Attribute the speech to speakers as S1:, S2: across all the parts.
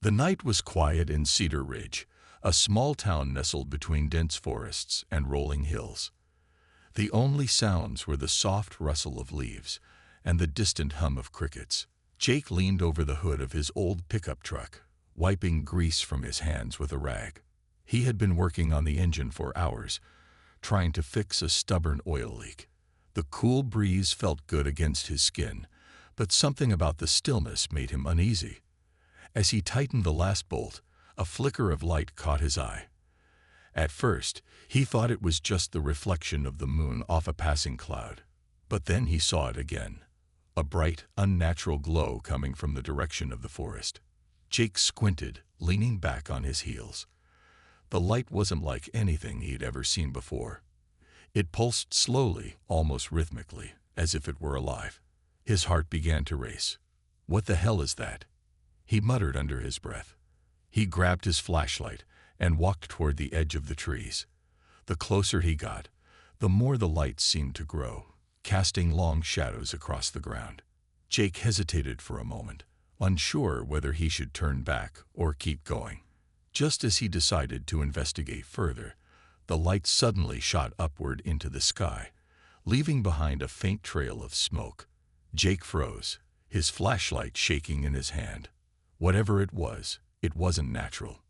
S1: The night was quiet in Cedar Ridge, a small town nestled between dense forests and rolling hills. The only sounds were the soft rustle of leaves and the distant hum of crickets. Jake leaned over the hood of his old pickup truck, wiping grease from his hands with a rag. He had been working on the engine for hours, trying to fix a stubborn oil leak. The cool breeze felt good against his skin, but something about the stillness made him uneasy. As he tightened the last bolt, a flicker of light caught his eye. At first, he thought it was just the reflection of the moon off a passing cloud. But then he saw it again, a bright, unnatural glow coming from the direction of the forest. Jake squinted, leaning back on his heels. The light wasn't like anything he'd ever seen before. It pulsed slowly, almost rhythmically, as if it were alive. His heart began to race. "What the hell is that?" he muttered under his breath. He grabbed his flashlight and walked toward the edge of the trees. The closer he got, the more the light seemed to grow, casting long shadows across the ground. Jake hesitated for a moment, unsure whether he should turn back or keep going. Just as he decided to investigate further, the light suddenly shot upward into the sky, leaving behind a faint trail of smoke. Jake froze, his flashlight shaking in his hand. Whatever it wasn't natural.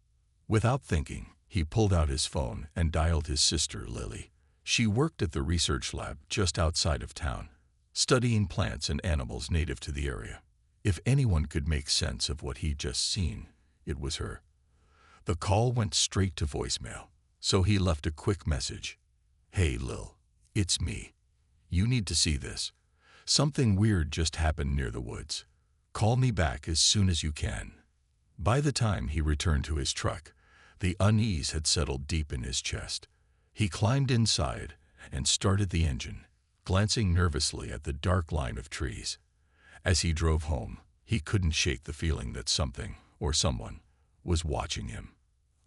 S1: Without thinking, he pulled out his phone and dialed his sister, Lily. She worked at the research lab just outside of town, studying plants and animals native to the area. If anyone could make sense of what he'd just seen, it was her. The call went straight to voicemail, so he left a quick message. "Hey, Lil, it's me. You need to see this. Something weird just happened near the woods. Call me back as soon as you can." By the time he returned to his truck, the unease had settled deep in his chest. He climbed inside and started the engine, glancing nervously at the dark line of trees. As he drove home, he couldn't shake the feeling that something, or someone, was watching him.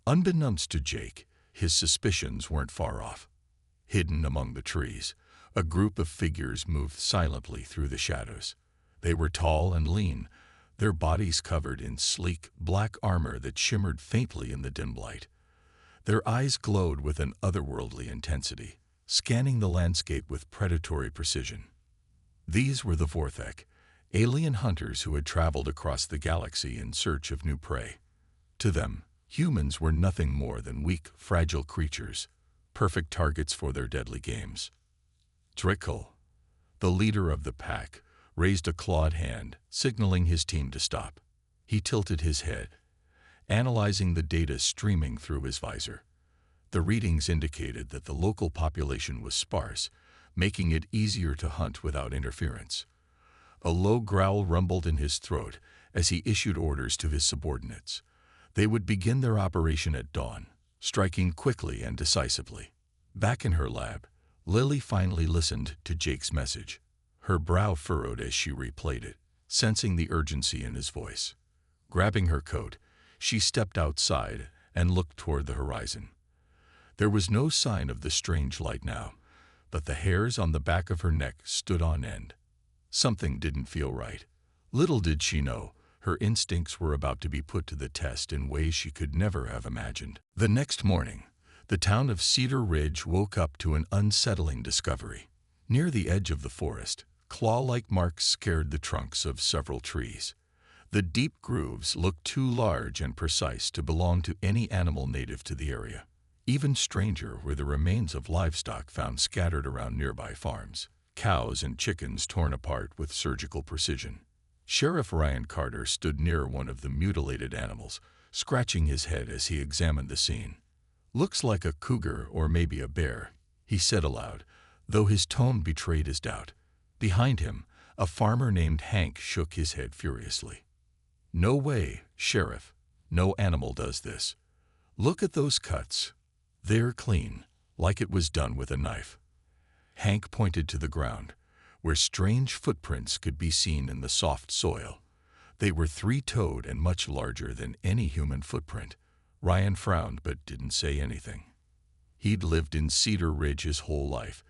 S1: Unbeknownst to Jake, his suspicions weren't far off. Hidden among the trees, a group of figures moved silently through the shadows. They were tall and lean, their bodies covered in sleek, black armor that shimmered faintly in the dim light. Their eyes glowed with an otherworldly intensity, scanning the landscape with predatory precision. These were the Vorthek, alien hunters who had traveled across the galaxy in search of new prey. To them, humans were nothing more than weak, fragile creatures, perfect targets for their deadly games. Drickle, the leader of the pack, raised a clawed hand, signaling his team to stop. He tilted his head, analyzing the data streaming through his visor. The readings indicated that the local population was sparse, making it easier to hunt without interference. A low growl rumbled in his throat as he issued orders to his subordinates. They would begin their operation at dawn, striking quickly and decisively. Back in her lab, Lily finally listened to Jake's message. Her brow furrowed as she replayed it, sensing the urgency in his voice. Grabbing her coat, she stepped outside and looked toward the horizon. There was no sign of the strange light now, but the hairs on the back of her neck stood on end. Something didn't feel right. Little did she know, her instincts were about to be put to the test in ways she could never have imagined. The next morning, the town of Cedar Ridge woke up to an unsettling discovery. Near the edge of the forest, claw-like marks scared the trunks of several trees. The deep grooves looked too large and precise to belong to any animal native to the area. Even stranger were the remains of livestock found scattered around nearby farms, cows and chickens torn apart with surgical precision. Sheriff Ryan Carter stood near one of the mutilated animals, scratching his head as he examined the scene. "Looks like a cougar or maybe a bear," he said aloud, though his tone betrayed his doubt. Behind him, a farmer named Hank shook his head furiously. "No way, Sheriff. No animal does this. Look at those cuts. They're clean, like it was done with a knife." Hank pointed to the ground, where strange footprints could be seen in the soft soil. They were three-toed and much larger than any human footprint. Ryan frowned but didn't say anything. He'd lived in Cedar Ridge his whole life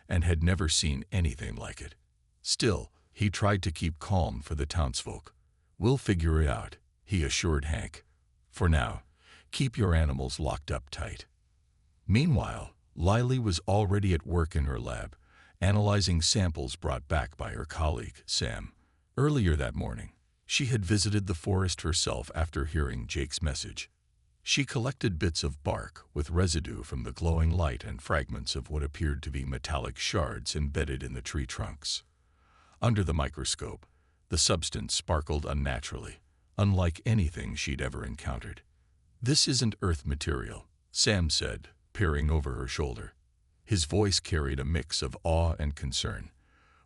S1: and had never seen anything like it. Still, he tried to keep calm for the townsfolk. "We'll figure it out," he assured Hank. "For now, keep your animals locked up tight." Meanwhile, Lily was already at work in her lab, analyzing samples brought back by her colleague, Sam. Earlier that morning, she had visited the forest herself after hearing Jake's message. She collected bits of bark with residue from the glowing light and fragments of what appeared to be metallic shards embedded in the tree trunks. Under the microscope, the substance sparkled unnaturally, unlike anything she'd ever encountered. "This isn't Earth material," Sam said, peering over her shoulder. His voice carried a mix of awe and concern.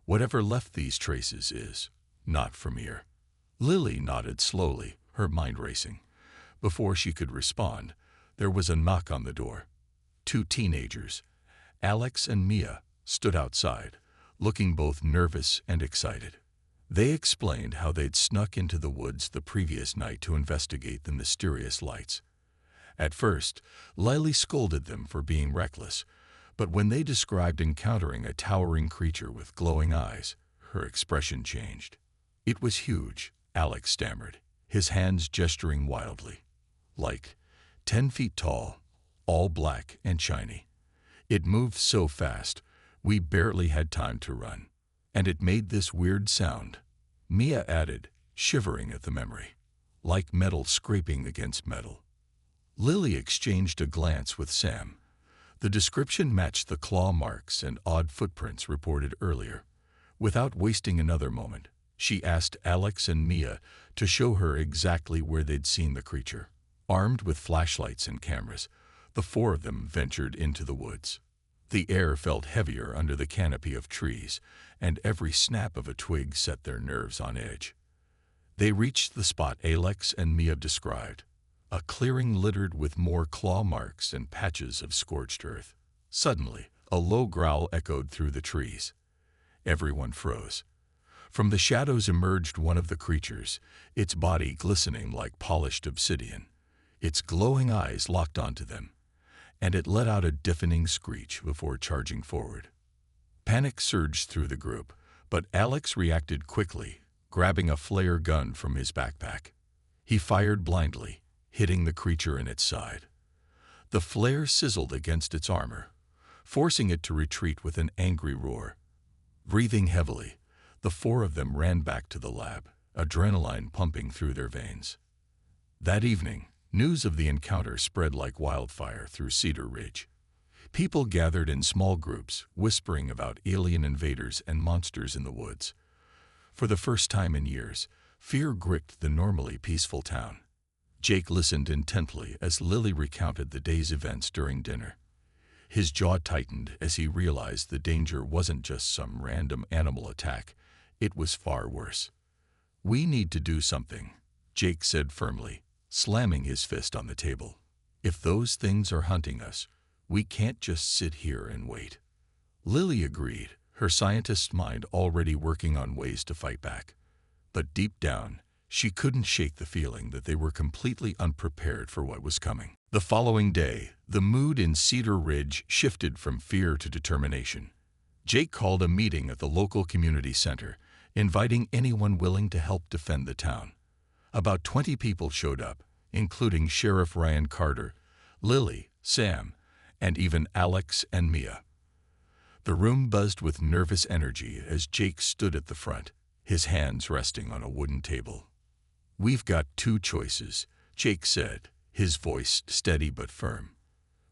S1: "Whatever left these traces is not from here." Lily nodded slowly, her mind racing. Before she could respond, there was a knock on the door. Two teenagers, Alex and Mia, stood outside, looking both nervous and excited. They explained how they'd snuck into the woods the previous night to investigate the mysterious lights. At first, Lily scolded them for being reckless, but when they described encountering a towering creature with glowing eyes, her expression changed. "It was huge," Alex stammered, his hands gesturing wildly. "Like 10 feet tall, all black and shiny. It moved so fast, we barely had time to run. And it made this weird sound," Mia added, shivering at the memory, "like metal scraping against metal." Lily exchanged a glance with Sam. The description matched the claw marks and odd footprints reported earlier. Without wasting another moment, she asked Alex and Mia to show her exactly where they'd seen the creature. Armed with flashlights and cameras, the four of them ventured into the woods. The air felt heavier under the canopy of trees, and every snap of a twig set their nerves on edge. They reached the spot Alex and Mia described, a clearing littered with more claw marks and patches of scorched earth. Suddenly, a low growl echoed through the trees. Everyone froze. From the shadows emerged one of the creatures, its body glistening like polished obsidian. Its glowing eyes locked onto them, and it let out a deafening screech before charging forward. Panic surged through the group, but Alex reacted quickly, grabbing a flare gun from his backpack. He fired blindly, hitting the creature in its side. The flare sizzled against its armor, forcing it to retreat with an angry roar. Breathing heavily, the four of them ran back to the lab, adrenaline pumping through their veins. That evening, news of the encounter spread like wildfire through Cedar Ridge. People gathered in small groups, whispering about alien invaders and monsters in the woods. For the first time in years, fear gripped the normally peaceful town. Jake listened intently as Lily recounted the day's events during dinner. His jaw tightened as he realized the danger wasn't just some random animal attack. It was far worse. "We need to do something," Jake said firmly, slamming his fist on the table. "If those things are hunting us, we can't just sit here and wait." Lily agreed, her scientist's mind already working on ways to fight back. But deep down, she couldn't shake the feeling that they were completely unprepared for what was coming. The following day, the mood in Cedar Ridge shifted from fear to determination. Jake called a meeting at the local community center, inviting anyone willing to help defend the town. About 20 people showed up, including Sheriff Ryan Carter, Lily, Sam, and even Alex and Mia. The room buzzed with nervous energy as Jake stood at the front, his hands resting on a wooden table. "We've got two choices," Jake said, his voice steady but firm.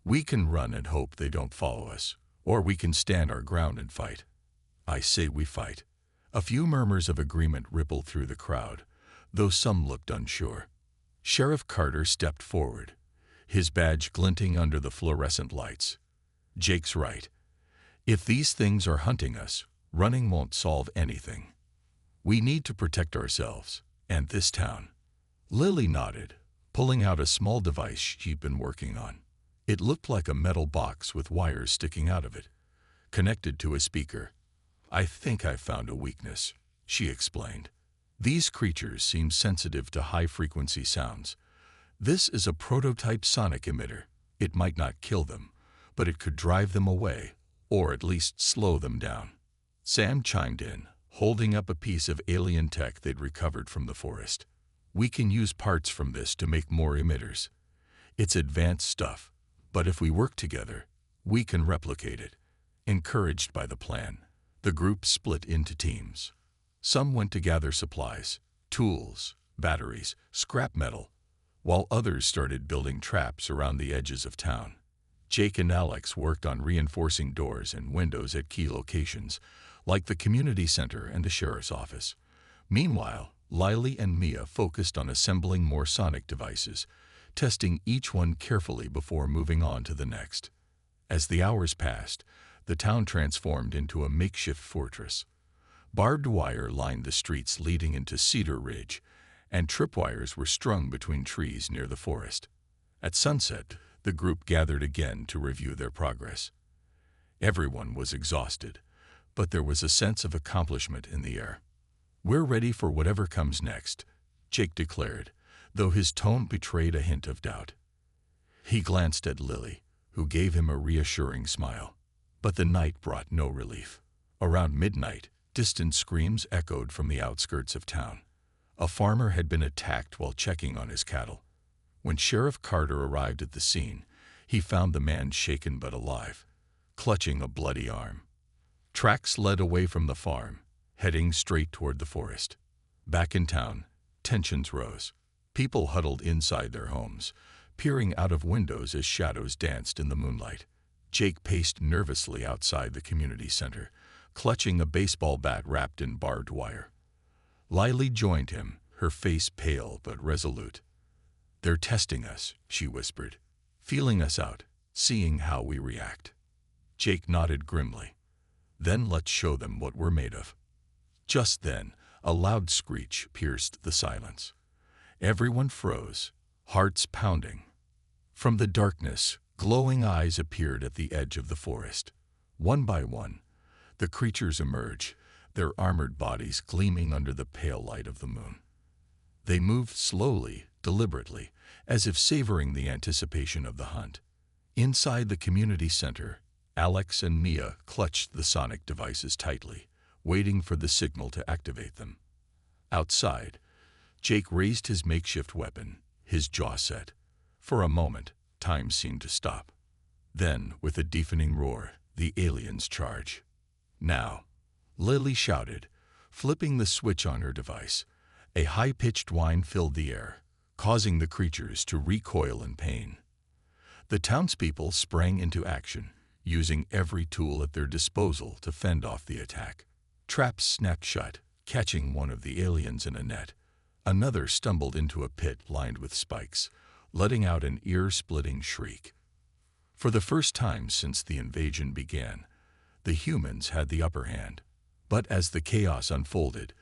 S1: "We can run and hope they don't follow us, or we can stand our ground and fight." "I say we fight." A few murmurs of agreement rippled through the crowd, though some looked unsure. Sheriff Carter stepped forward, his badge glinting under the fluorescent lights. "Jake's right. If these things are hunting us, running won't solve anything. We need to protect ourselves, and this town." Lily nodded, pulling out a small device she'd been working on. It looked like a metal box with wires sticking out of it, connected to a speaker. "I think I found a weakness," she explained. "These creatures seem sensitive to high-frequency sounds. This is a prototype sonic emitter. It might not kill them, but it could drive them away, or at least slow them down." Sam chimed in, holding up a piece of alien tech they'd recovered from the forest. We can use parts from this to make more emitters. It's advanced stuff, but if we work together, we can replicate it. Encouraged by the plan, the group split into teams. Some went to gather supplies, tools, batteries, scrap metal, while others started building traps around the edges of town. Jake and Alex worked on reinforcing doors and windows at key locations, like the community center and the sheriff's office. Meanwhile, Lily and Mia focused on assembling more sonic devices, testing each one carefully before moving on to the next. As the hours passed, the town transformed into a makeshift fortress. Barbed wire lined the streets leading into Cedar Ridge, and tripwires were strung between trees near the forest. At sunset, the group gathered again to review their progress. Everyone was exhausted, but there was a sense of accomplishment in the air. "We're ready for whatever comes next," Jake declared, though his tone betrayed a hint of doubt. He glanced at Lily, who gave him a reassuring smile. But the night brought no relief. Around midnight, distant screams echoed from the outskirts of town. A farmer had been attacked while checking on his cattle. When Sheriff Carter arrived at the scene, he found the man shaken but alive, clutching a bloody arm. Tracks led away from the farm, heading straight toward the forest. Back in town, tensions rose. People huddled inside their homes, peering out of windows as shadows danced in the moonlight. Jake paced nervously outside the community center, clutching a baseball bat wrapped in barbed wire. Lily joined him, her face pale but resolute. "They're testing us," she whispered, "feeling us out, seeing how we react." Jake nodded grimly. "Then let's show them what we're made of." Just then, a loud screech pierced the silence. Everyone froze, hearts pounding. From the darkness, glowing eyes appeared at the edge of the forest. One by one, the creatures emerged, their armored bodies gleaming under the pale light of the moon. They moved slowly, deliberately, as if savoring the anticipation of the hunt. Inside the community center, Alex and Mia clutched the sonic devices tightly, waiting for the signal to activate them. Outside, Jake raised his makeshift weapon, his jaw set. For a moment, time seemed to stop. Then, with a deafening roar, the aliens charge. "Now," Lily shouted, flipping the switch on her device. A high-pitched whine filled the air, causing the creatures to recoil in pain. The townspeople sprang into action, using every tool at their disposal to fend off the attack. Traps snapped shut, catching one of the aliens in a net. Another stumbled into a pit lined with spikes, letting out an ear-splitting shriek. For the first time since the invasion began, the humans had the upper hand. But as the chaos unfolded,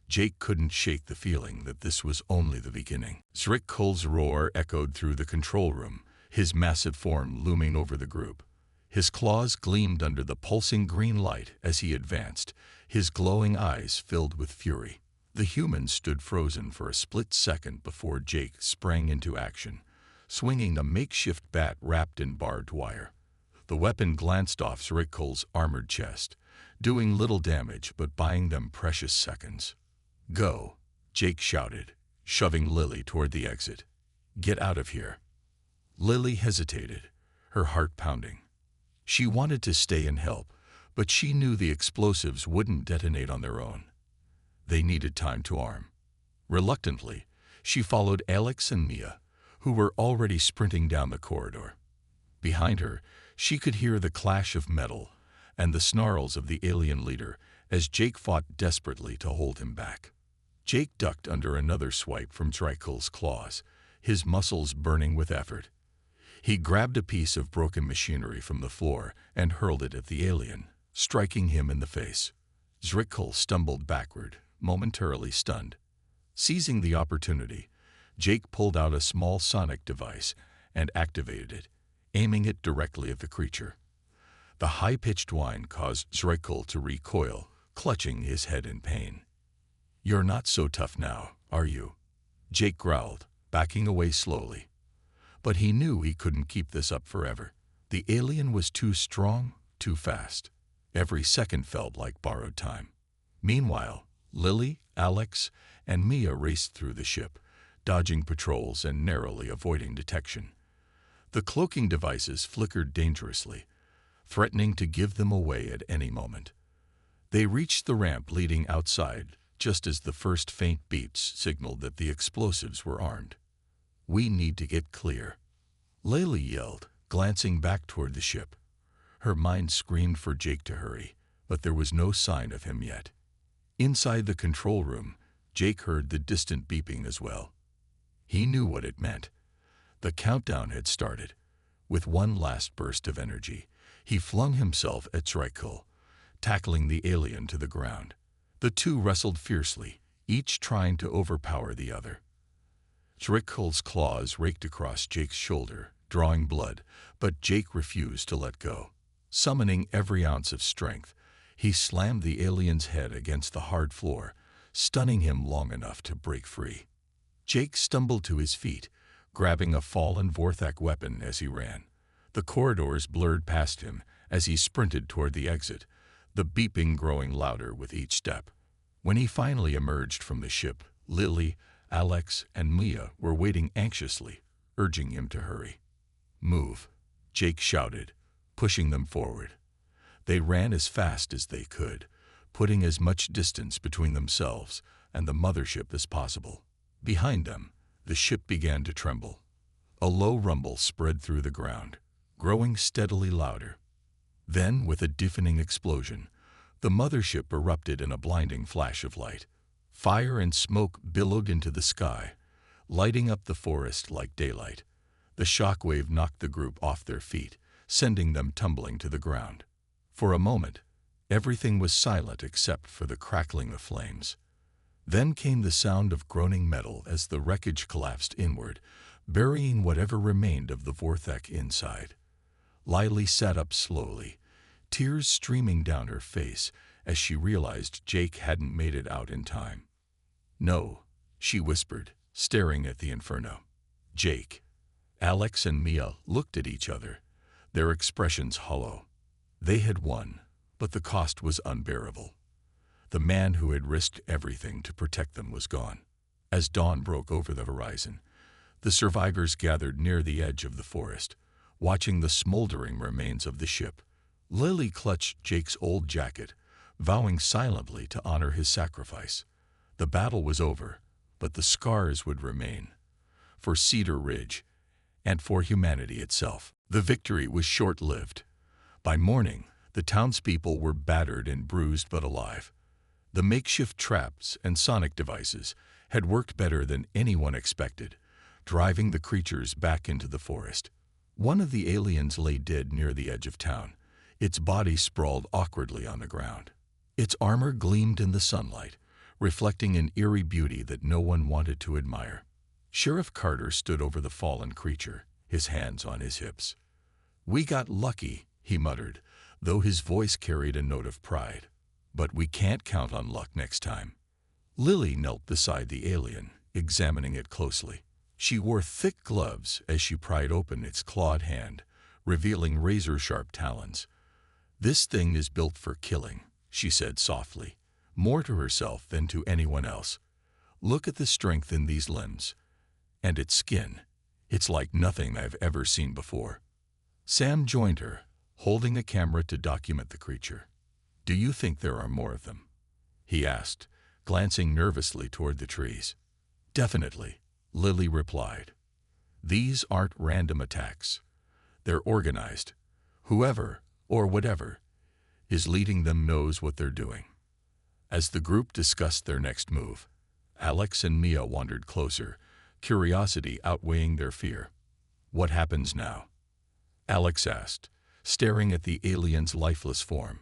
S1: Jake couldn't shake the feeling that this was only the beginning. Zrickhol's roar echoed through the control room, his massive form looming over the group. His claws gleamed under the pulsing green light as he advanced, his glowing eyes filled with fury. The humans stood frozen for a split second before Jake sprang into action, swinging a makeshift bat wrapped in barbed wire. The weapon glanced off Zrickhol's armored chest, doing little damage but buying them precious seconds. "Go," Jake shouted, shoving Lily toward the exit. "Get out of here." Lily hesitated, her heart pounding. She wanted to stay and help, but she knew the explosives wouldn't detonate on their own. They needed time to arm. Reluctantly, she followed Alex and Mia, who were already sprinting down the corridor. Behind her, she could hear the clash of metal and the snarls of the alien leader as Jake fought desperately to hold him back. Jake ducked under another swipe from Zrickhol's claws, his muscles burning with effort. He grabbed a piece of broken machinery from the floor and hurled it at the alien, striking him in the face. Zrickol stumbled backward, momentarily stunned. Seizing the opportunity, Jake pulled out a small sonic device and activated it, aiming it directly at the creature. The high-pitched whine caused Zrickol to recoil, clutching his head in pain. "You're not so tough now, are you?" Jake growled, backing away slowly. But he knew he couldn't keep this up forever. The alien was too strong, too fast. Every second felt like borrowed time. Meanwhile, Lily, Alex, and Mia raced through the ship, dodging patrols and narrowly avoiding detection. The cloaking devices flickered dangerously, threatening to give them away at any moment. They reached the ramp leading outside just as the first faint beeps signaled that the explosives were armed. "We need to get clear," Layla yelled, glancing back toward the ship. Her mind screamed for Jake to hurry, but there was no sign of him yet. Inside the control room, Jake heard the distant beeping as well. He knew what it meant. The countdown had started. With one last burst of energy, he flung himself at Zrekul, tackling the alien to the ground. The two wrestled fiercely, each trying to overpower the other. Zrekul's claws raked across Jake's shoulder, drawing blood, but Jake refused to let go. Summoning every ounce of strength, he slammed the alien's head against the hard floor, stunning him long enough to break free. Jake stumbled to his feet, grabbing a fallen Vorthak weapon as he ran. The corridors blurred past him as he sprinted toward the exit, the beeping growing louder with each step. When he finally emerged from the ship, Lily, Alex, and Mia were waiting anxiously, urging him to hurry. "Move," Jake shouted, pushing them forward. They ran as fast as they could, putting as much distance between themselves and the mothership as possible. Behind them, the ship began to tremble. A low rumble spread through the ground, growing steadily louder. Then, with a deafening explosion, the mothership erupted in a blinding flash of light. Fire and smoke billowed into the sky, lighting up the forest like daylight. The shockwave knocked the group off their feet, sending them tumbling to the ground. For a moment, everything was silent except for the crackling of flames. Then came the sound of groaning metal as the wreckage collapsed inward, burying whatever remained of the Vorthak inside. Lily sat up slowly, tears streaming down her face as she realized Jake hadn't made it out in time. "No," she whispered, staring at the inferno. "Jake." Alex and Mia looked at each other, their expressions hollow. They had won, but the cost was unbearable. The man who had risked everything to protect them was gone. As dawn broke over the horizon, the survivors gathered near the edge of the forest, watching the smoldering remains of the ship. Lily clutched Jake's old jacket, vowing silently to honor his sacrifice. The battle was over, but the scars would remain. For Cedar Ridge, and for humanity itself. The victory was short-lived. By morning, the townspeople were battered and bruised but alive. The makeshift traps and sonic devices had worked better than anyone expected, driving the creatures back into the forest. One of the aliens lay dead near the edge of town, its body sprawled awkwardly on the ground. Its armor gleamed in the sunlight, reflecting an eerie beauty that no one wanted to admire. Sheriff Carter stood over the fallen creature, his hands on his hips. "We got lucky," he muttered, though his voice carried a note of pride. "But we can't count on luck next time." Lily knelt beside the alien, examining it closely. She wore thick gloves as she pried open its clawed hand, revealing razor-sharp talons. "This thing is built for killing," she said softly, more to herself than to anyone else. "Look at the strength in these limbs. And its skin. It's like nothing I've ever seen before." Sam joined her, holding a camera to document the creature. "Do you think there are more of them?" he asked, glancing nervously toward the trees. "Definitely," Lily replied. "These aren't random attacks. They're organized. Whoever, or whatever, is leading them knows what they're doing." As the group discussed their next move, Alex and Mia wandered closer, curiosity outweighing their fear. "What happens now?" Alex asked, staring at the alien's lifeless form.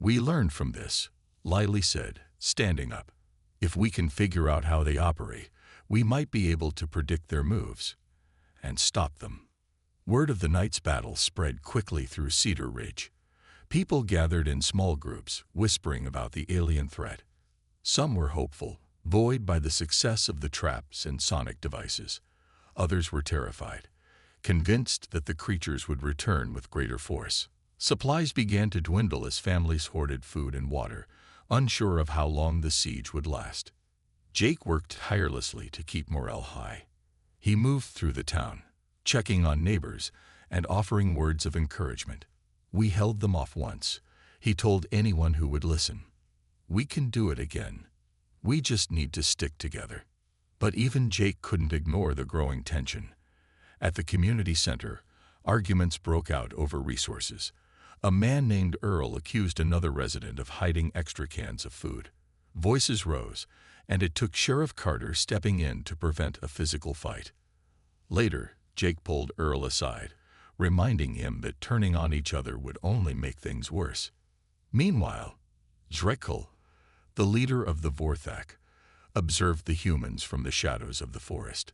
S1: "We learned from this," Lily said, standing up. "If we can figure out how they operate, we might be able to predict their moves and stop them." Word of the night's battle spread quickly through Cedar Ridge. People gathered in small groups, whispering about the alien threat. Some were hopeful, buoyed by the success of the traps and sonic devices. Others were terrified, convinced that the creatures would return with greater force. Supplies began to dwindle as families hoarded food and water, unsure of how long the siege would last. Jake worked tirelessly to keep morale high. He moved through the town, checking on neighbors and offering words of encouragement. "We held them off once," he told anyone who would listen. "We can do it again. We just need to stick together." But even Jake couldn't ignore the growing tension. At the community center, arguments broke out over resources. A man named Earl accused another resident of hiding extra cans of food. Voices rose, and it took Sheriff Carter stepping in to prevent a physical fight. Later, Jake pulled Earl aside, reminding him that turning on each other would only make things worse. Meanwhile, Zrekal, the leader of the Vorthak, observed the humans from the shadows of the forest.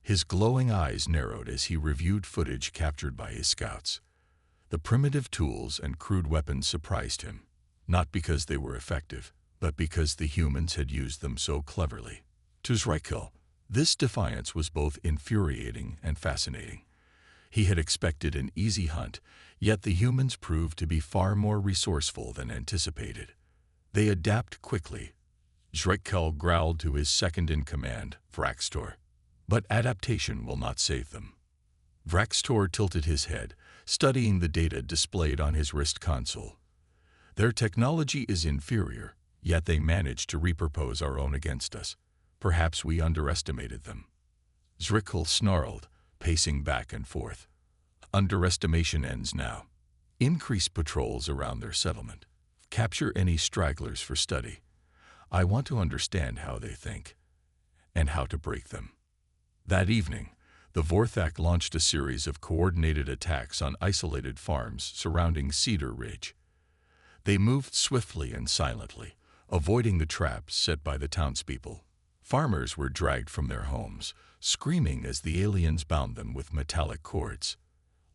S1: His glowing eyes narrowed as he reviewed footage captured by his scouts. The primitive tools and crude weapons surprised him, not because they were effective, but because the humans had used them so cleverly. To Zrekal, this defiance was both infuriating and fascinating. He had expected an easy hunt, yet the humans proved to be far more resourceful than anticipated. They adapt quickly. Zrekal growled to his second-in-command, Vraxtor. But adaptation will not save them. Vraxtor tilted his head, studying the data displayed on his wrist console. Their technology is inferior, yet they managed to repurpose our own against us. Perhaps we underestimated them. Zrekal snarled, pacing back and forth. Underestimation ends now. Increase patrols around their settlement. Capture any stragglers for study. I want to understand how they think, and how to break them. That evening, the Vorthak launched a series of coordinated attacks on isolated farms surrounding Cedar Ridge. They moved swiftly and silently, avoiding the traps set by the townspeople. Farmers were dragged from their homes, screaming as the aliens bound them with metallic cords.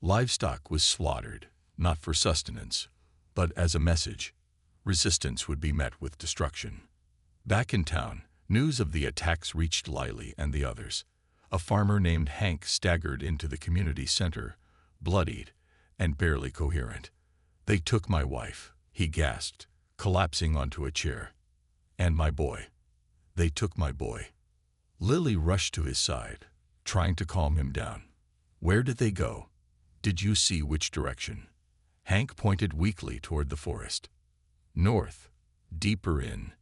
S1: Livestock was slaughtered, not for sustenance, but as a message. Resistance would be met with destruction. Back in town, news of the attacks reached Lily and the others. A farmer named Hank staggered into the community center, bloodied and barely coherent. "They took my wife," he gasped, collapsing onto a chair. "And my boy. They took my boy." Lily rushed to his side, trying to calm him down. "Where did they go? Did you see which direction?" Hank pointed weakly toward the forest. "North, deeper in."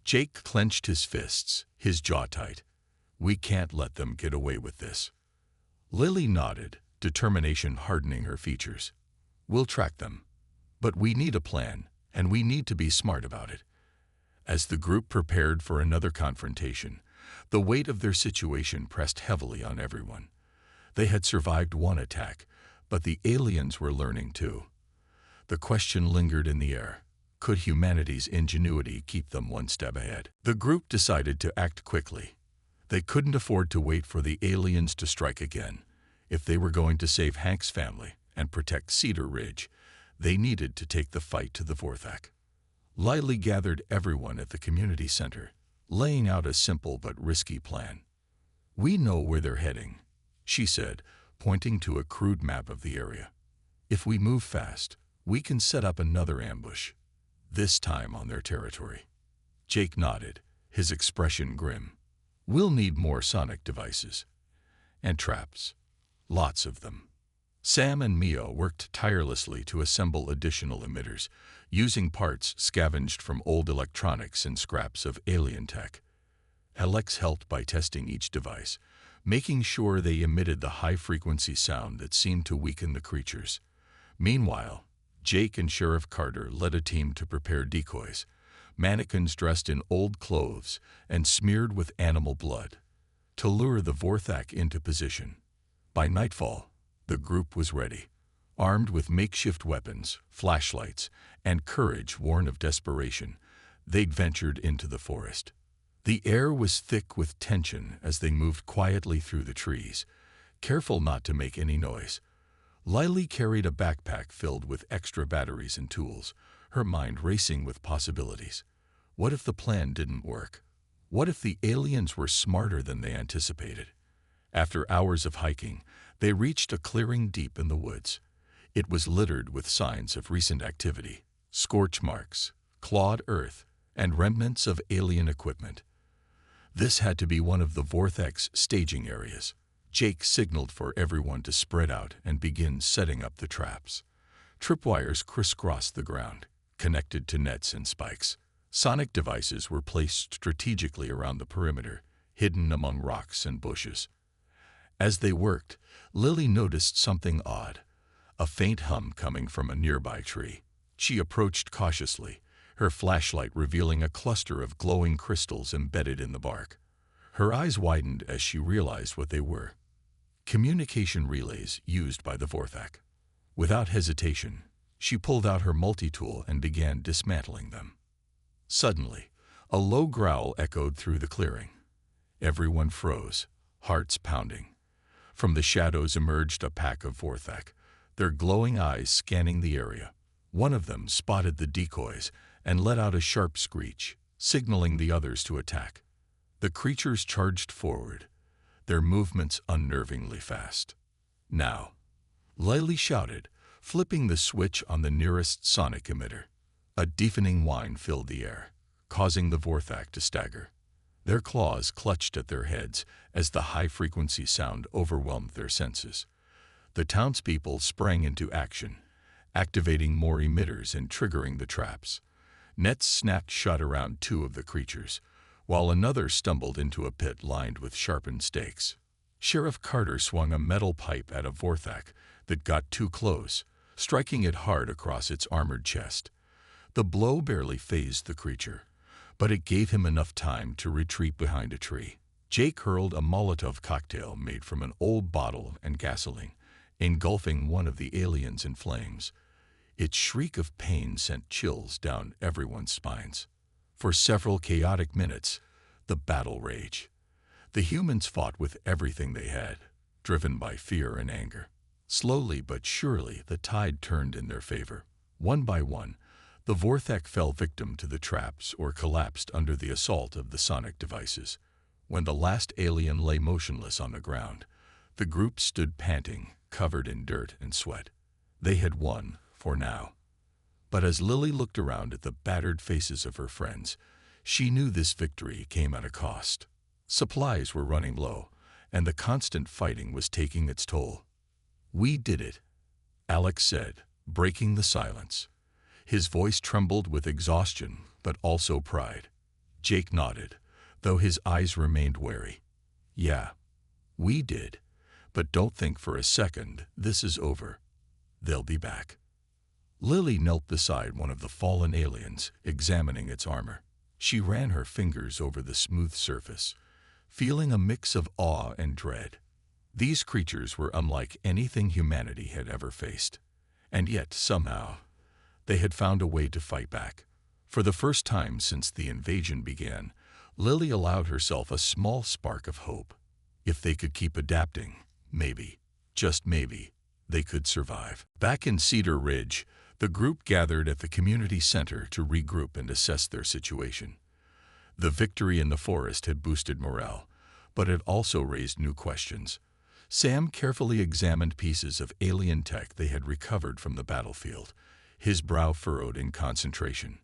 S1: Jake clenched his fists, his jaw tight. "We can't let them get away with this." Lily nodded, determination hardening her features. "We'll track them. But we need a plan, and we need to be smart about it." As the group prepared for another confrontation, the weight of their situation pressed heavily on everyone. They had survived one attack, but the aliens were learning too. The question lingered in the air. Could humanity's ingenuity keep them one step ahead? The group decided to act quickly. They couldn't afford to wait for the aliens to strike again. If they were going to save Hank's family and protect Cedar Ridge, they needed to take the fight to the Vorthak. Lily gathered everyone at the community center, laying out a simple but risky plan. "We know where they're heading," she said, pointing to a crude map of the area. "If we move fast, we can set up another ambush, this time on their territory." Jake nodded, his expression grim. "We'll need more sonic devices. And traps. Lots of them." Sam and Mio worked tirelessly to assemble additional emitters, using parts scavenged from old electronics and scraps of alien tech. Alex helped by testing each device, making sure they emitted the high-frequency sound that seemed to weaken the creatures. Meanwhile, Jake and Sheriff Carter led a team to prepare decoys, mannequins dressed in old clothes and smeared with animal blood, to lure the Vorthak into position. By nightfall, the group was ready, armed with makeshift weapons, flashlights, and courage born of desperation. They'd ventured into the forest. The air was thick with tension as they moved quietly through the trees, careful not to make any noise. Lily carried a backpack filled with extra batteries and tools, her mind racing with possibilities. What if the plan didn't work? What if the aliens were smarter than they anticipated? After hours of hiking, they reached a clearing deep in the woods. It was littered with signs of recent activity, scorch marks, clawed earth, and remnants of alien equipment. This had to be one of the Vortex staging areas. Jake signaled for everyone to spread out and begin setting up the traps. Tripwires crisscrossed the ground, connected to nets and spikes. Sonic devices were placed strategically around the perimeter, hidden among rocks and bushes. As they worked, Lily noticed something odd, a faint hum coming from a nearby tree. She approached cautiously, her flashlight revealing a cluster of glowing crystals embedded in the bark. Her eyes widened as she realized what they were. Communication relays used by the Vorthak. Without hesitation, she pulled out her multi-tool and began dismantling them. Suddenly, a low growl echoed through the clearing. Everyone froze, hearts pounding. From the shadows emerged a pack of Vorthak, their glowing eyes scanning the area. One of them spotted the decoys and let out a sharp screech, signaling the others to attack. The creatures charged forward, their movements unnervingly fast. "Now," Lily shouted, flipping the switch on the nearest sonic emitter. A deafening whine filled the air, causing the Vorthak to stagger. Their claws clutched at their heads as the high-frequency sound overwhelmed their senses. The townspeople sprang into action, activating more emitters and triggering the traps. Nets snapped shut around two of the creatures, while another stumbled into a pit lined with sharpened stakes. Sheriff Carter swung a metal pipe at a Vorthak that got too close, striking it hard across its armored chest. The blow barely fazed the creature, but it gave him enough time to retreat behind a tree. Jake hurled a Molotov cocktail made from an old bottle and gasoline, engulfing one of the aliens in flames. Its shriek of pain sent chills down everyone's spines. For several chaotic minutes, the battle raged. The humans fought with everything they had, driven by fear and anger. Slowly but surely, the tide turned in their favor. One by one, the Vorthak fell victim to the traps or collapsed under the assault of the sonic devices. When the last alien lay motionless on the ground, the group stood panting, covered in dirt and sweat. They had won, for now. But as Lily looked around at the battered faces of her friends, she knew this victory came at a cost. Supplies were running low, and the constant fighting was taking its toll. "We did it," Alex said, breaking the silence. His voice trembled with exhaustion, but also pride. Jake nodded, though his eyes remained wary. "Yeah, we did, but don't think for a second this is over. They'll be back." Lily knelt beside one of the fallen aliens, examining its armor. She ran her fingers over the smooth surface, feeling a mix of awe and dread. These creatures were unlike anything humanity had ever faced, and yet, somehow, they had found a way to fight back. For the first time since the invasion began, Lily allowed herself a small spark of hope. If they could keep adapting, maybe, just maybe, they could survive. Back in Cedar Ridge, the group gathered at the community center to regroup and assess their situation. The victory in the forest had boosted morale, but it also raised new questions. Sam carefully examined pieces of alien tech they had recovered from the battlefield, his brow furrowed in concentration.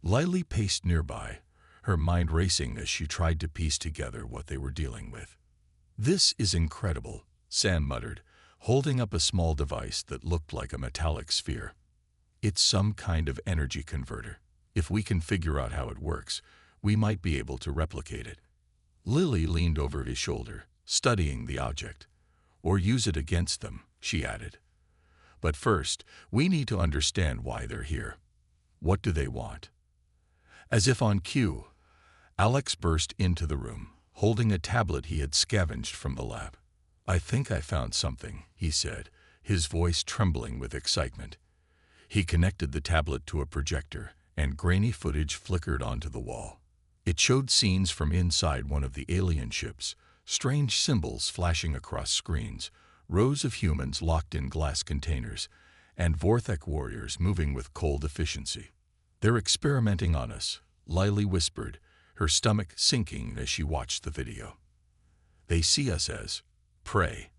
S1: Lily paced nearby, her mind racing as she tried to piece together what they were dealing with. "This is incredible," Sam muttered, holding up a small device that looked like a metallic sphere. "It's some kind of energy converter. If we can figure out how it works, we might be able to replicate it." Lily leaned over his shoulder, studying the object. "Or use it against them," she added. "But first, we need to understand why they're here. What do they want?" As if on cue, Alex burst into the room, holding a tablet he had scavenged from the lab. "I think I found something," he said, his voice trembling with excitement. He connected the tablet to a projector, and grainy footage flickered onto the wall. It showed scenes from inside one of the alien ships, strange symbols flashing across screens, rows of humans locked in glass containers, and Vorthak warriors moving with cold efficiency. "They're experimenting on us," Lily whispered, her stomach sinking as she watched the video. "They see us as prey,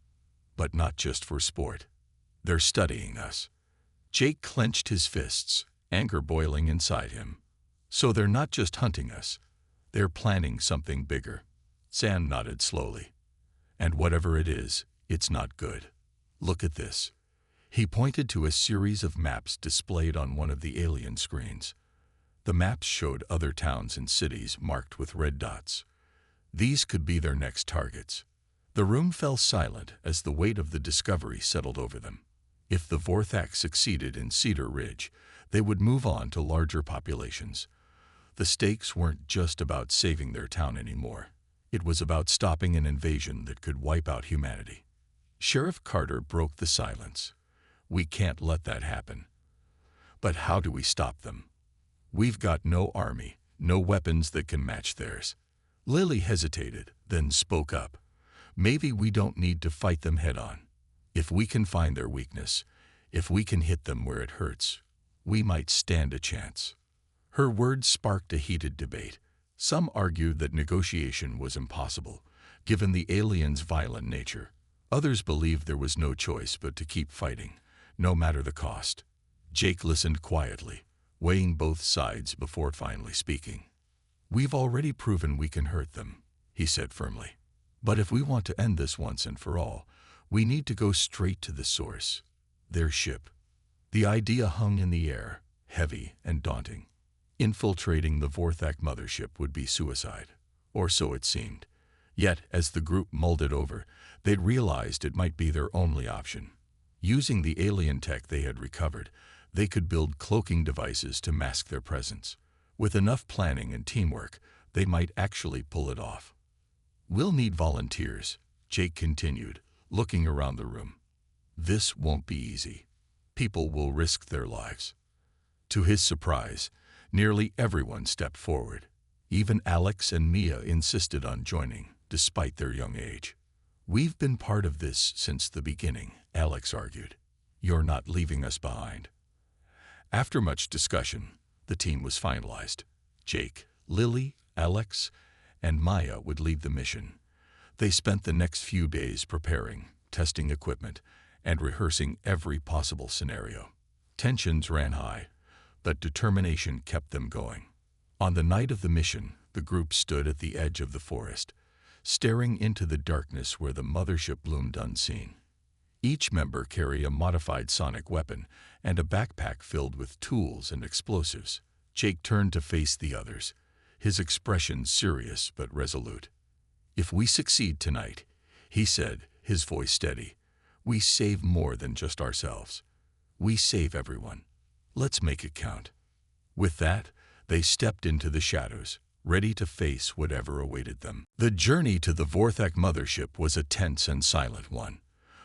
S1: but not just for sport. They're studying us." Jake clenched his fists, anger boiling inside him. "So they're not just hunting us. They're planning something bigger." San nodded slowly. And whatever it is, it's not good. Look at this. He pointed to a series of maps displayed on one of the alien screens. The maps showed other towns and cities marked with red dots. These could be their next targets. The room fell silent as the weight of the discovery settled over them. If the Vorthak succeeded in Cedar Ridge, they would move on to larger populations. The stakes weren't just about saving their town anymore. It was about stopping an invasion that could wipe out humanity. Sheriff Carter broke the silence. We can't let that happen. But how do we stop them? We've got no army, no weapons that can match theirs. Lily hesitated, then spoke up. Maybe we don't need to fight them head-on. If we can find their weakness, if we can hit them where it hurts, we might stand a chance. Her words sparked a heated debate. Some argued that negotiation was impossible, given the aliens' violent nature. Others believed there was no choice but to keep fighting, no matter the cost. Jake listened quietly, weighing both sides before finally speaking. "We've already proven we can hurt them," he said firmly. "But if we want to end this once and for all, we need to go straight to the source, their ship." The idea hung in the air, heavy and daunting. Infiltrating the Vorthak mothership would be suicide, or so it seemed. Yet, as the group mulled it over, they'd realized it might be their only option. Using the alien tech they had recovered, they could build cloaking devices to mask their presence. With enough planning and teamwork, they might actually pull it off. "We'll need volunteers," Jake continued, looking around the room. "This won't be easy. People will risk their lives." To his surprise, nearly everyone stepped forward. Even Alex and Mia insisted on joining, despite their young age. "We've been part of this since the beginning," Alex argued. "You're not leaving us behind." After much discussion, the team was finalized. Jake, Lily, Alex, and Maya would lead the mission. They spent the next few days preparing, testing equipment, and rehearsing every possible scenario. Tensions ran high, but determination kept them going. On the night of the mission, the group stood at the edge of the forest, staring into the darkness where the mothership loomed unseen. Each member carried a modified sonic weapon and a backpack filled with tools and explosives. Jake turned to face the others, his expression serious but resolute. "If we succeed tonight," he said, his voice steady, "we save more than just ourselves. We save everyone. Let's make it count." With that, they stepped into the shadows, ready to face whatever awaited them. The journey to the Vorthak mothership was a tense and silent one.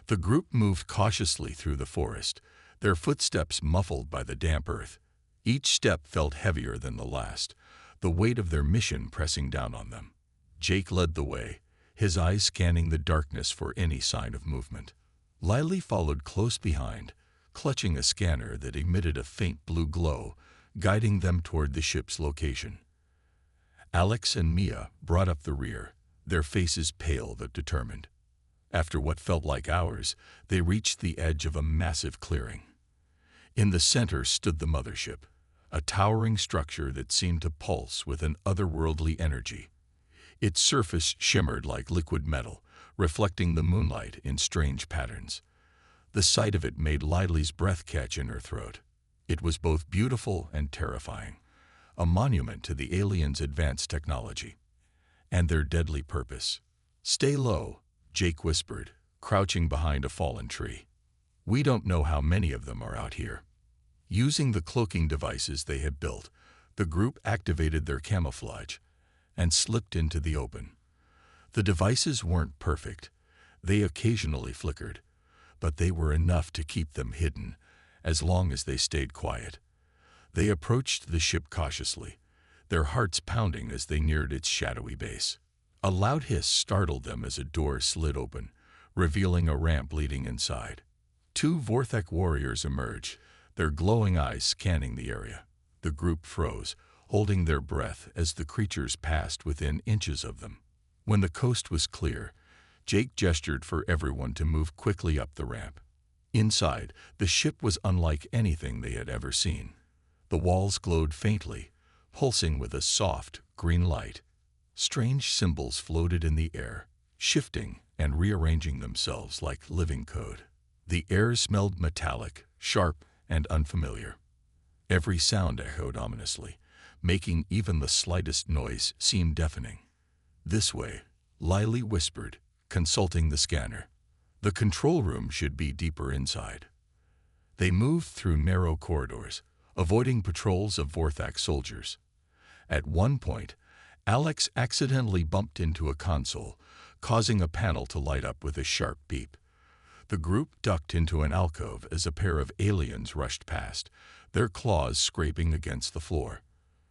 S1: The group moved cautiously through the forest, their footsteps muffled by the damp earth. Each step felt heavier than the last, the weight of their mission pressing down on them. Jake led the way, his eyes scanning the darkness for any sign of movement. Lily followed close behind, clutching a scanner that emitted a faint blue glow, guiding them toward the ship's location. Alex and Mia brought up the rear, their faces pale but determined. After what felt like hours, they reached the edge of a massive clearing. In the center stood the mothership, a towering structure that seemed to pulse with an otherworldly energy. Its surface shimmered like liquid metal, reflecting the moonlight in strange patterns. The sight of it made Lily's breath catch in her throat. It was both beautiful and terrifying, a monument to the aliens' advanced technology and their deadly purpose. "Stay low," Jake whispered, crouching behind a fallen tree. "We don't know how many of them are out here." Using the cloaking devices they had built, the group activated their camouflage and slipped into the open. The devices weren't perfect. They occasionally flickered, but they were enough to keep them hidden, as long as they stayed quiet. They approached the ship cautiously, their hearts pounding as they neared its shadowy base. A loud hiss startled them as a door slid open, revealing a ramp leading inside. Two Vorthak warriors emerged, their glowing eyes scanning the area. The group froze, holding their breath as the creatures passed within inches of them. When the coast was clear, Jake gestured for everyone to move quickly up the ramp. Inside, the ship was unlike anything they had ever seen. The walls glowed faintly, pulsing with a soft, green light. Strange symbols floated in the air, shifting and rearranging themselves like living code. The air smelled metallic, sharp, and unfamiliar. Every sound echoed ominously, making even the slightest noise seem deafening. "This way," Lily whispered, consulting the scanner. "The control room should be deeper inside." They moved through narrow corridors, avoiding patrols of Vorthak soldiers. At one point, Alex accidentally bumped into a console, causing a panel to light up with a sharp beep. The group ducked into an alcove as a pair of aliens rushed past, their claws scraping against the floor.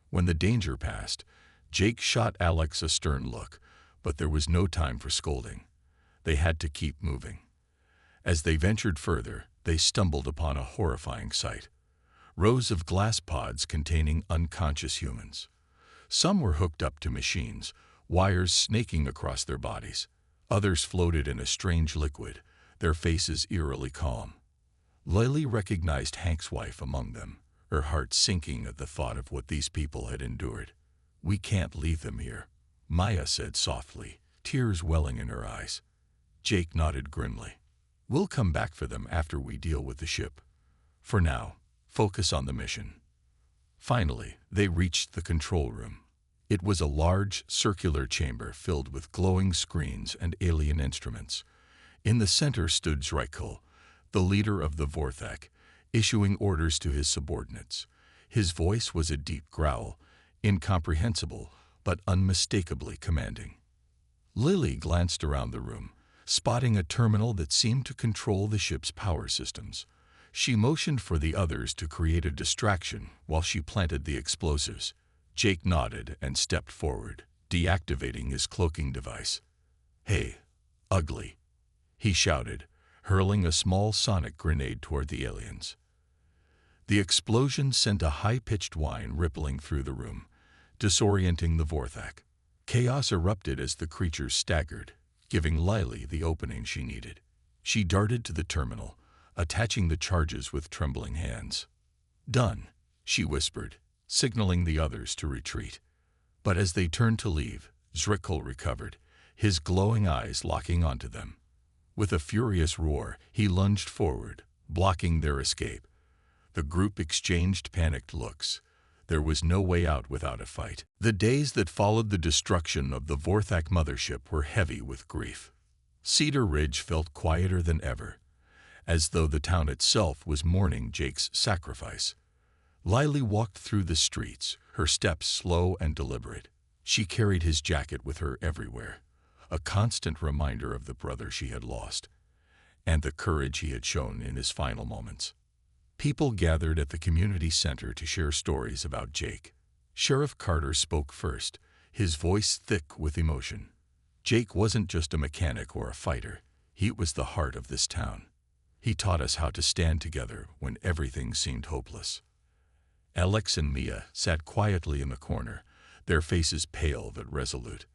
S1: When the danger passed, Jake shot Alex a stern look, but there was no time for scolding. They had to keep moving. As they ventured further, they stumbled upon a horrifying sight. Rows of glass pods containing unconscious humans. Some were hooked up to machines, wires snaking across their bodies. Others floated in a strange liquid, their faces eerily calm. Lily recognized Hank's wife among them, her heart sinking at the thought of what these people had endured. "We can't leave them here," Maya said softly, tears welling in her eyes. Jake nodded grimly. "We'll come back for them after we deal with the ship. For now, focus on the mission." Finally, they reached the control room. It was a large, circular chamber filled with glowing screens and alien instruments. In the center stood Zrykul, the leader of the Vorthak, issuing orders to his subordinates. His voice was a deep growl, incomprehensible but unmistakably commanding. Lily glanced around the room, spotting a terminal that seemed to control the ship's power systems. She motioned for the others to create a distraction while she planted the explosives. Jake nodded and stepped forward, deactivating his cloaking device. "Hey, ugly," he shouted, hurling a small sonic grenade toward the aliens. The explosion sent a high-pitched whine rippling through the room, disorienting the Vorthak. Chaos erupted as the creatures staggered, giving Lily the opening she needed. She darted to the terminal, attaching the charges with trembling hands. "Done," she whispered, signaling the others to retreat. But as they turned to leave, Zrykul recovered, his glowing eyes locking onto them. With a furious roar, he lunged forward, blocking their escape. The group exchanged panicked looks. There was no way out without a fight. The days that followed the destruction of the Vorthak mothership were heavy with grief. Cedar Ridge felt quieter than ever, as though the town itself was mourning Jake's sacrifice. Lily walked through the streets, her steps slow and deliberate. She carried his jacket with her everywhere, a constant reminder of the brother she had lost, and the courage he had shown in his final moments. People gathered at the community center to share stories about Jake. Sheriff Carter spoke first, his voice thick with emotion. "Jake wasn't just a mechanic or a fighter. He was the heart of this town. He taught us how to stand together when everything seemed hopeless." Alex and Mia sat quietly in the corner, their faces pale but resolute.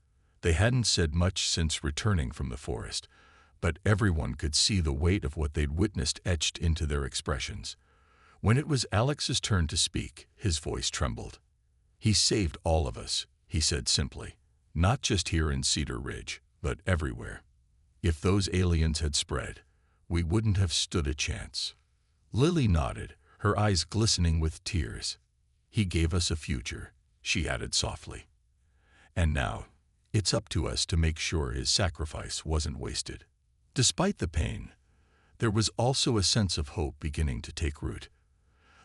S1: They hadn't said much since returning from the forest, but everyone could see the weight of what they'd witnessed etched into their expressions. When it was Alex's turn to speak, his voice trembled. "He saved all of us," he said simply, "not just here in Cedar Ridge, but everywhere. If those aliens had spread, we wouldn't have stood a chance." Lily nodded, her eyes glistening with tears. "He gave us a future," she added softly. "And now, it's up to us to make sure his sacrifice wasn't wasted." Despite the pain, there was also a sense of hope beginning to take root.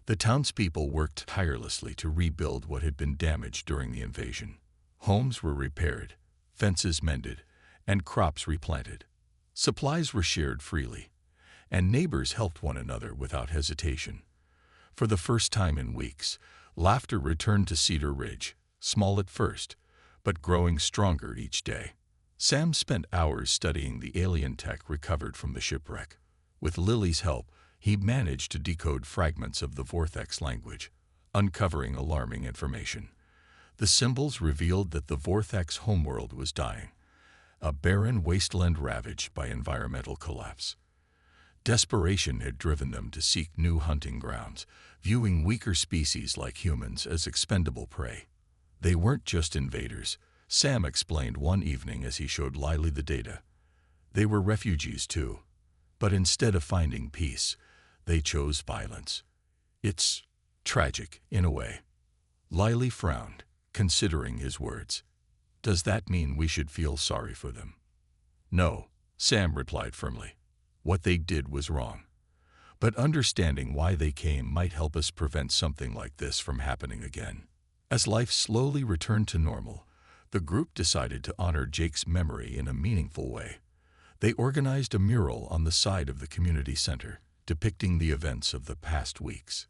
S1: The townspeople worked tirelessly to rebuild what had been damaged during the invasion. Homes were repaired, fences mended, and crops replanted. Supplies were shared freely, and neighbors helped one another without hesitation. For the first time in weeks, laughter returned to Cedar Ridge, small at first, but growing stronger each day. Sam spent hours studying the alien tech recovered from the shipwreck. With Lily's help, he managed to decode fragments of the Vorthak's language, uncovering alarming information. The symbols revealed that the Vorthak's homeworld was dying, a barren wasteland ravaged by environmental collapse. Desperation had driven them to seek new hunting grounds, viewing weaker species like humans as expendable prey. They weren't just invaders, Sam explained one evening as he showed Lily the data. They were refugees too, but instead of finding peace, they chose violence. It's tragic, in a way. Lily frowned, considering his words. Does that mean we should feel sorry for them? No, Sam replied firmly. What they did was wrong. But understanding why they came might help us prevent something like this from happening again. As life slowly returned to normal, the group decided to honor Jake's memory in a meaningful way. They organized a mural on the side of the community center, depicting the events of the past weeks.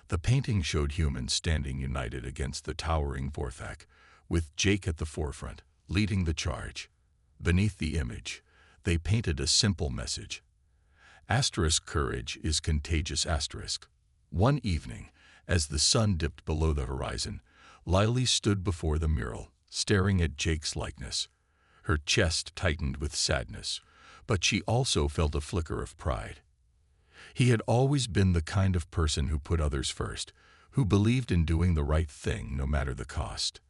S1: The painting showed humans standing united against the towering Vorthak, with Jake at the forefront, leading the charge. Beneath the image, they painted a simple message. Asterisk courage is contagious asterisk. One evening, as the sun dipped below the horizon, Lily stood before the mural, staring at Jake's likeness. Her chest tightened with sadness, but she also felt a flicker of pride. He had always been the kind of person who put others first, who believed in doing the right thing no matter the cost.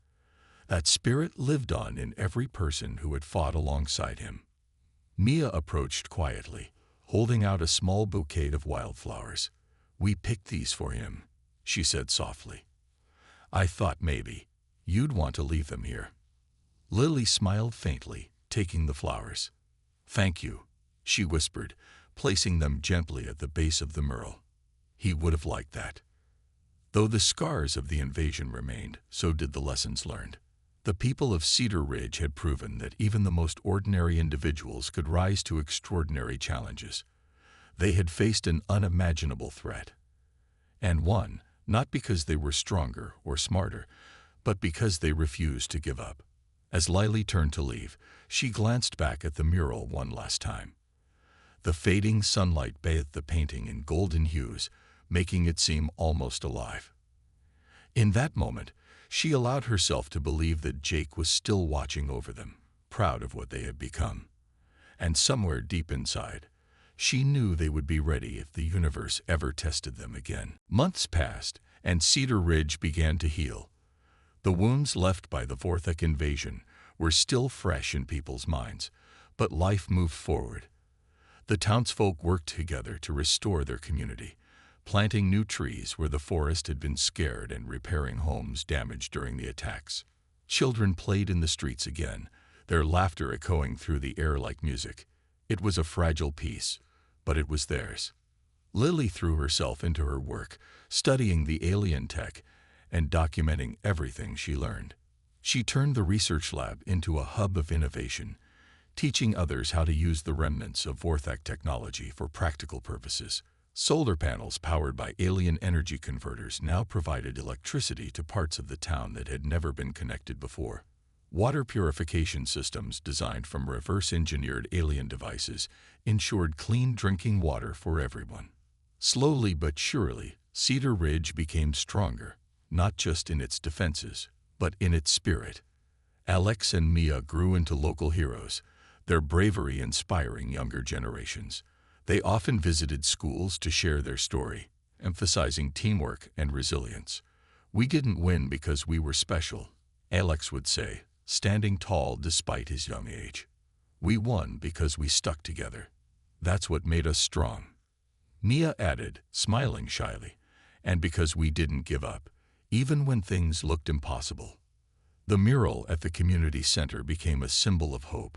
S1: That spirit lived on in every person who had fought alongside him. Mia approached quietly, holding out a small bouquet of wildflowers. "We picked these for him," she said softly. "I thought maybe you'd want to leave them here." Lily smiled faintly, taking the flowers. "Thank you," she whispered, placing them gently at the base of the mural. He would have liked that. Though the scars of the invasion remained, so did the lessons learned. The people of Cedar Ridge had proven that even the most ordinary individuals could rise to extraordinary challenges. They had faced an unimaginable threat, and won, not because they were stronger or smarter, but because they refused to give up. As Lily turned to leave, she glanced back at the mural one last time. The fading sunlight bathed the painting in golden hues, making it seem almost alive. In that moment, she allowed herself to believe that Jake was still watching over them, proud of what they had become. And somewhere deep inside, she knew they would be ready if the universe ever tested them again. Months passed, and Cedar Ridge began to heal. The wounds left by the Vorthak invasion were still fresh in people's minds, but life moved forward. The townsfolk worked together to restore their community, planting new trees where the forest had been scared and repairing homes damaged during the attacks. Children played in the streets again, their laughter echoing through the air like music. It was a fragile piece, but it was theirs. Lily threw herself into her work, studying the alien tech and documenting everything she learned. She turned the research lab into a hub of innovation, teaching others how to use the remnants of Vorthak technology for practical purposes. Solar panels powered by alien energy converters now provided electricity to parts of the town that had never been connected before. Water purification systems designed from reverse-engineered alien devices ensured clean drinking water for everyone. Slowly but surely, Cedar Ridge became stronger, not just in its defenses, but in its spirit. Alex and Mia grew into local heroes, their bravery inspiring younger generations. They often visited schools to share their story, emphasizing teamwork and resilience. "We didn't win because we were special," Alex would say, standing tall despite his young age. "We won because we stuck together. That's what made us strong." Mia added, smiling shyly, "And because we didn't give up, even when things looked impossible." The mural at the community center became a symbol of hope,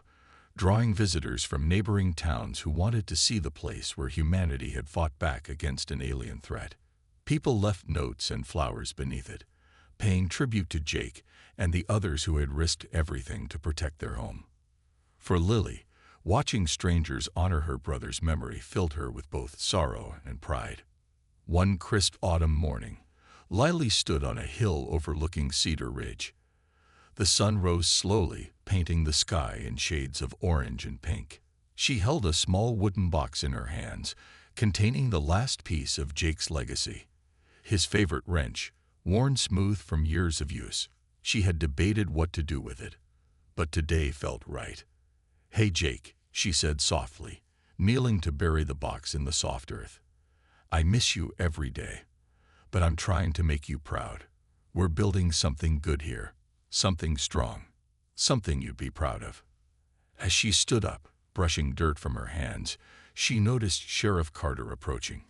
S1: drawing visitors from neighboring towns who wanted to see the place where humanity had fought back against an alien threat. People left notes and flowers beneath it, paying tribute to Jake and the others who had risked everything to protect their home. For Lily, watching strangers honor her brother's memory filled her with both sorrow and pride. One crisp autumn morning, Lily stood on a hill overlooking Cedar Ridge. The sun rose slowly, painting the sky in shades of orange and pink. She held a small wooden box in her hands, containing the last piece of Jake's legacy. His favorite wrench, worn smooth from years of use. She had debated what to do with it, but today felt right. "Hey Jake," she said softly, kneeling to bury the box in the soft earth. "I miss you every day, but I'm trying to make you proud. We're building something good here. Something strong." something you'd be proud of. As she stood up, brushing dirt from her hands, she noticed Sheriff Carter approaching.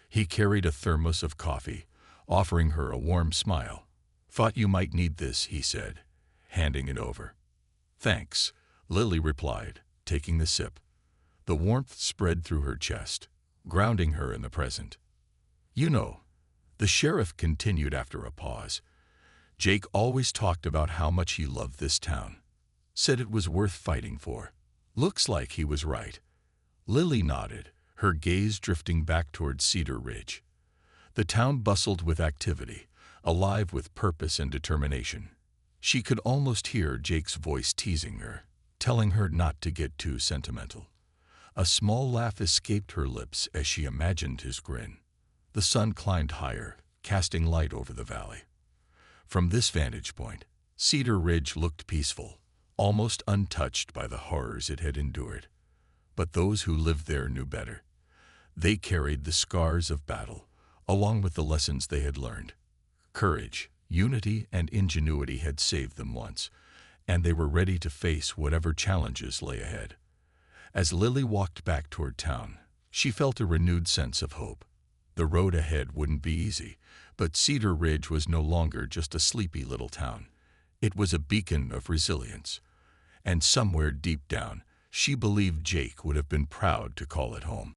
S1: He carried a thermos of coffee, offering her a warm smile. "Thought you might need this," he said, handing it over. "Thanks," Lily replied, taking the sip. The warmth spread through her chest, grounding her in the present. "You know," the sheriff continued after a pause, "Jake always talked about how much he loved this town. Said it was worth fighting for. Looks like he was right." Lily nodded, her gaze drifting back toward Cedar Ridge. The town bustled with activity, alive with purpose and determination. She could almost hear Jake's voice teasing her, telling her not to get too sentimental. A small laugh escaped her lips as she imagined his grin. The sun climbed higher, casting light over the valley. From this vantage point, Cedar Ridge looked peaceful, almost untouched by the horrors it had endured. But those who lived there knew better. They carried the scars of battle, along with the lessons they had learned. Courage, unity, and ingenuity had saved them once, and they were ready to face whatever challenges lay ahead. As Lily walked back toward town, she felt a renewed sense of hope. The road ahead wouldn't be easy, but Cedar Ridge was no longer just a sleepy little town. It was a beacon of resilience. And somewhere deep down, she believed Jake would have been proud to call it home.